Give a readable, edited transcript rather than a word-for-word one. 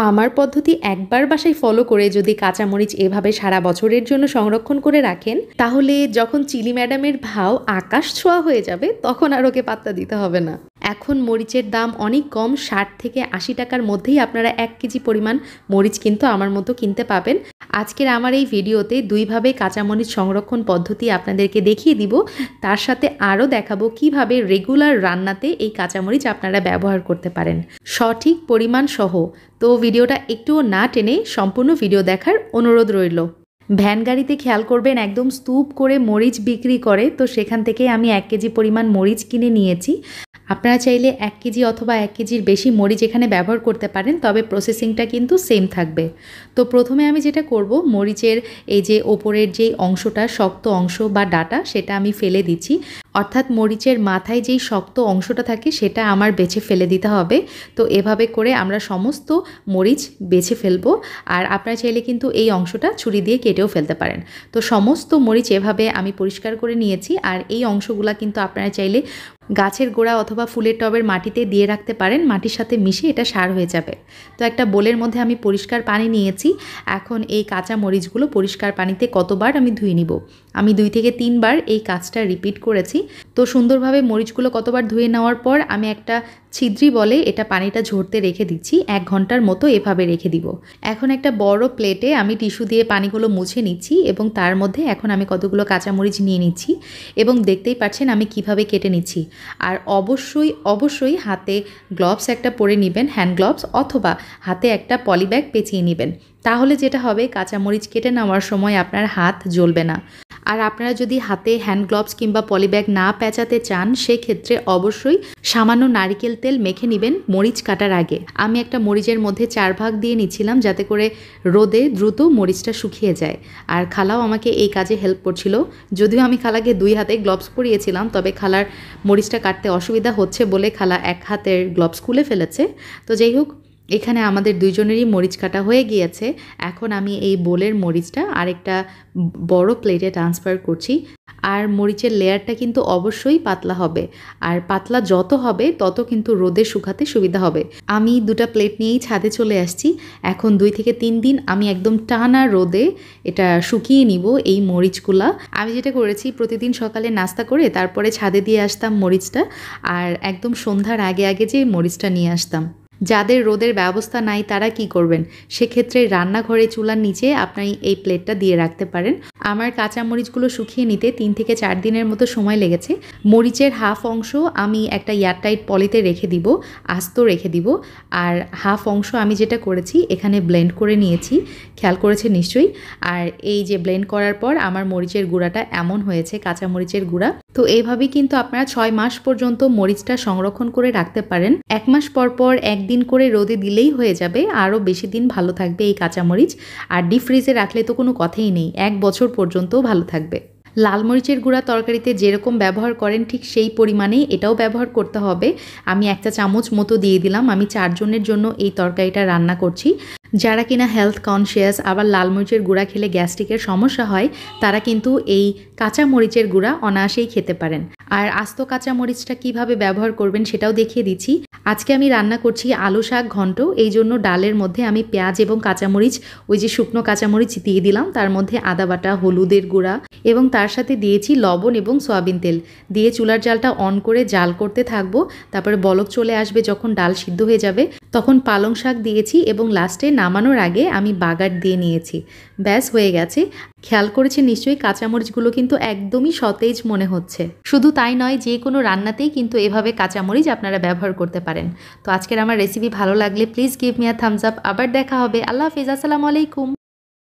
আমার পদ্ধতি একবার বাসায় ফলো করে যদি কাঁচামরিচ এভাবে সারা বছরের জন্য সংরক্ষণ করে রাখেন, তাহলে যখন চিলি ম্যাডামের ভাও আকাশ ছোঁয়া হয়ে যাবে তখন আর ওকে পাত্তা দিতে হবে না। এখন মরিচের দাম অনেক কম, ৬০ থেকে ৮০ টাকার মধ্যেই আপনারা ১ কেজি পরিমাণ মরিচ কিন্তু আমার মতো কিনতে পাবেন। আজকের আমার এই ভিডিওতে দুইভাবে কাঁচামরিচ সংরক্ষণ পদ্ধতি আপনাদেরকে দেখিয়ে দিব, তার সাথে আরও দেখাবো কিভাবে রেগুলার রান্নাতে এই কাঁচামরিচ আপনারা ব্যবহার করতে পারেন সঠিক পরিমাণ সহ। তো ভিডিওটা একটুও না টেনে সম্পূর্ণ ভিডিও দেখার অনুরোধ রইল। ভ্যান গাড়িতে খেয়াল করবেন একদম স্তূপ করে মরিচ বিক্রি করে, তো সেখান থেকে আমি ১ কেজি পরিমাণ মরিচ কিনে নিয়েছি। আপনারা চাইলে ১ কেজি অথবা ১ কেজির বেশি মরিচ এখানে ব্যবহার করতে পারেন, তবে প্রসেসিংটা কিন্তু সেম থাকবে। তো প্রথমে আমি যেটা করব, মরিচের এই যে ওপরের যেই অংশটা, শক্ত অংশ বা ডাটা, সেটা আমি ফেলে দিচ্ছি। অর্থাৎ মরিচের মাথায় যেই শক্ত অংশটা থাকে সেটা আমার বেছে ফেলে দিতে হবে। তো এভাবে করে আমরা সমস্ত মরিচ বেছে ফেলবো। আর আপনারা চাইলে কিন্তু এই অংশটা ছুরি দিয়ে কেটেও ফেলতে পারেন। তো সমস্ত মরিচ এভাবে আমি পরিষ্কার করে নিয়েছি। আর এই অংশগুলা কিন্তু আপনারা চাইলে গাছের গোড়া অথবা ফুলের টবের মাটিতে দিয়ে রাখতে পারেন, মাটির সাথে মিশে এটা সার হয়ে যাবে। তো একটা বোলের মধ্যে আমি পরিষ্কার পানি নিয়েছি। এখন এই কাঁচা মরিচগুলো পরিষ্কার পানিতে কতবার আমি ধুয়ে নিব, আমি 2 থেকে 3 বার এই কাজটা রিপিট করেছি। তো সুন্দরভাবে মরিচগুলো কতবার ধুয়ে নেওয়ার পর আমি একটা ছিদ্রি বলে এটা পানিটা ঝরতে রেখে দিচ্ছি। 1 ঘন্টার মতো এভাবে রেখে দিব। এখন একটা বড় প্লেটে আমি টিস্যু দিয়ে পানিগুলো মুছে নিচ্ছি এবং তার মধ্যে এখন আমি কতগুলো কাঁচামরিচ নিয়ে নিচ্ছি এবং দেখতেই পাচ্ছেন আমি কিভাবে কেটে নিচ্ছি। আর অবশ্যই হাতে গ্লোভস একটা পরে নেবেন, হ্যান্ড গ্লোভস, অথবা হাতে একটা পলিব্যাগ পেঁচিয়ে নেবেন। তাহলে যেটা হবে, কাঁচামরিচ কেটে নেওয়ার সময় আপনার হাত জ্বলবে না। আর আপনারা যদি হাতে হ্যান্ড গ্লোভস কিংবা পলিব্যাগ না পেঁচাতে চান, সেক্ষেত্রে অবশ্যই সামান্য নারিকেল তেল মেখে নেবেন মরিচ কাটার আগে। আমি একটা মরিচের মধ্যে 4 ভাগ দিয়ে নিচ্ছিলাম যাতে করে রোদে দ্রুত মরিচটা শুকিয়ে যায়। আর খালাও আমাকে এই কাজে হেল্প করছিল। যদিও আমি খালাকে 2 হাতে গ্লোভস পরিয়েছিলাম, তবে খালার মরিচটা কাটতে অসুবিধা হচ্ছে বলে খালা 1 হাতের গ্লোভস খুলে ফেলেছে। তো যাই হোক, এখানে আমাদের দুইজনেরই মরিচ কাটা হয়ে গিয়েছে। এখন আমি এই বোলের মরিচটা আরেকটা বড় প্লেটে ট্রান্সফার করছি। আর মরিচের লেয়ারটা কিন্তু অবশ্যই পাতলা হবে, আর পাতলা যত হবে তত কিন্তু রোদে শুকাতে সুবিধা হবে। আমি 2টা প্লেট নিয়েই ছাদে চলে আসছি। এখন 2 থেকে 3 দিন আমি একদম টানা রোদে এটা শুকিয়ে নিব এই মরিচগুলা। আমি যেটা করেছি, প্রতিদিন সকালে নাস্তা করে তারপরে ছাদে দিয়ে আসতাম মরিচটা, আর একদম সন্ধ্যার আগে যে মরিচটা নিয়ে আসতাম। যাদের রোদের ব্যবস্থা নাই তারা কি করবেন, সেক্ষেত্রে রান্নাঘরে চুলার নিচে আপনি এই প্লেটটা দিয়ে রাখতে পারেন। আমার কাঁচা মরিচগুলো শুকিয়ে নিতে 3 থেকে 4 দিনের মতো সময় লেগেছে। মরিচের হাফ অংশ আমি একটা এয়ারটাইট পলিতে রেখে দিব, আস্ত রেখে দিব। আর হাফ অংশ আমি যেটা করেছি, এখানে ব্লেন্ড করে নিয়েছি, খেয়াল করেছে নিশ্চয়ই। আর এই যে ব্লেন্ড করার পর আমার মরিচের গুঁড়াটা এমন হয়েছে, কাঁচা মরিচের গুঁড়া। তো এইভাবেই কিন্তু আপনারা 6 মাস পর্যন্ত মরিচটা সংরক্ষণ করে রাখতে পারেন। 1 মাস পর 1 দিন করে রোদে দিলেই হয়ে যাবে, আরও বেশি দিন ভালো থাকবে এই কাঁচামরিচ। আর ডিপ ফ্রিজে রাখলে তো কোনো কথাই নেই, 1 বছর পর্যন্তও ভালো থাকবে। লাল মরিচের গুঁড়া তরকারিতে যেরকম ব্যবহার করেন ঠিক সেই পরিমাণেই এটাও ব্যবহার করতে হবে। আমি 1 চা চামচ মতো দিয়ে দিলাম। আমি 4 জনের জন্য এই তরকারিটা রান্না করছি। যারা কিনা হেলথ কনসিয়াস, আবার লাল মরিচের গুঁড়া খেলে গ্যাস্ট্রিকের সমস্যা হয়, তারা কিন্তু এই কাঁচা মরিচের গুঁড়া অনায়াসেই খেতে পারেন। আর আস্ত কাঁচা মরিচটা কিভাবে ব্যবহার করবেন সেটাও দেখিয়ে দিচ্ছি। আজকে আমি রান্না করছি আলু শাক ঘন্ট, এই জন্য ডালের মধ্যে আমি পেঁয়াজ এবং কাঁচামরিচ, ওই যে শুকনো কাঁচামরিচ দিয়ে দিলাম, তার মধ্যে আদা বাটা, হলুদের গুঁড়া এবং তার সাথে দিয়েছি লবণ এবং সয়াবিন তেল দিয়ে চুলার জালটা অন করে জাল করতে থাকবো। তারপরে বলক চলে আসবে, যখন ডাল সিদ্ধ হয়ে যাবে তখন পালং শাক দিয়েছি এবং লাস্টে নামানোর আগে আমি বাগার দিয়ে নিয়েছি। ব্যাস হয়ে গেছে। খেয়াল করেছে নিশ্চয়ই, কাঁচামরিচগুলো কিন্তু একদমই সতেজ মনে হচ্ছে। শুধু তাই নয়, যে কোনো রান্নাতেই কিন্তু এভাবে কাঁচামরিচ আপনারা ব্যবহার করতে পারেন। তো আজকের আমার রেসিপি ভালো লাগলে please give me a Thums up. আবার দেখা হবে। আল্লাহ হাফিজ, আসসালামু আলাইকুম।